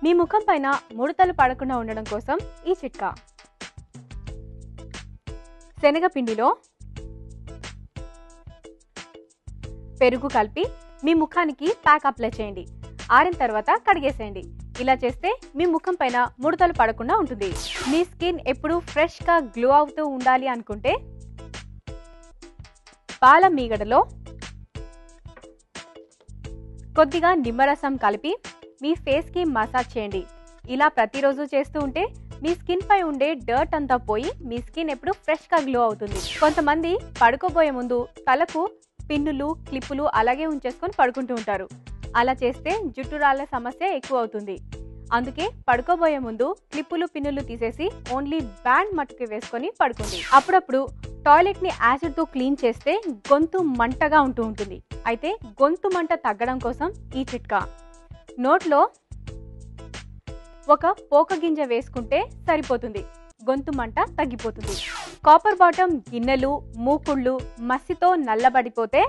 మీ ముఖం పైన ముడతలు పడకుండా ఉండడం కోసం ఈ చిట్కా. శనగపిండిలో పెరుగు కలిపి మీ ముఖానికి ప్యాక్ అప్లై చేయండి. ఆరిన తర్వాత కడిగేసేయండి. ఇలా చేస్తే మీ ముఖం పైన ముడతలు పడకుండా ఉంటుంది. మీ స్కిన్ ఎప్పుడు ఫ్రెష్గా గ్లో అవుతూ ఉండాలి అనుకుంటే పాల మీగడలో కొద్దిగా నిమ్మరసం కలిపి మీ ఫేస్కి మసాజ్ చేయండి. ఇలా ప్రతిరోజు చేస్తూ ఉంటే మీ స్కిన్ పై ఉండే డర్ట్ అంతా పోయి మీ స్కిన్ ఎప్పుడు ఫ్రెష్గా గ్లో అవుతుంది. కొంతమంది పడుకోబోయే ముందు తలకు పిన్నులు, క్లిప్పులు అలాగే ఉంచేసుకొని పడుకుంటూ ఉంటారు. అలా చేస్తే జుట్టు రాళ్ళ సమస్య ఎక్కువ అవుతుంది. అందుకే పడుకోబోయే ముందు క్లిప్పులు, పిన్నులు తీసేసి ఓన్లీ బ్యాండ్ మట్టుకు వేసుకొని పడుకోండి. అప్పుడప్పుడు టాయిలెట్ని యాసిడ్తో క్లీన్ చేస్తే గొంతు మంటగా ఉంటూ ఉంటుంది. అయితే గొంతు మంట తగ్గడం కోసం ఈ చిట్కా. నోట్లో ఒక పోక గింజ వేసుకుంటే సరిపోతుంది. గొంతు మంట తగ్గిపోతుంది. కాపర్ బాటమ్ గిన్నెలు, మూకుళ్ళు మసితో నల్లబడిపోతే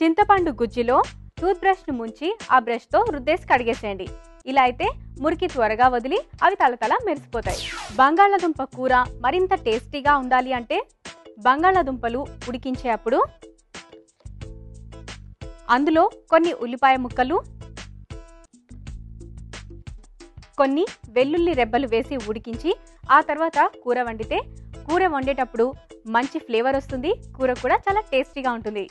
చింతపండు గుజ్జులో టూత్ బ్రష్ను ముంచి ఆ బ్రష్తో రుద్దేసి కడిగేసేయండి. ఇలా అయితే మురికి త్వరగా వదిలి అవి తలతల మెరిసిపోతాయి. బంగాళాదుంప కూర మరింత టేస్టీగా ఉండాలి అంటే బంగాళాదుంపలు ఉడికించేటప్పుడు అందులో కొన్ని ఉల్లిపాయ ముక్కలు, కొన్ని వెల్లుల్లి రెబ్బలు వేసి ఉడికించి ఆ తర్వాత కూర వండితే కూర వండేటప్పుడు మంచి ఫ్లేవర్ వస్తుంది. కూర కూడా చాలా టేస్టీగా ఉంటుంది.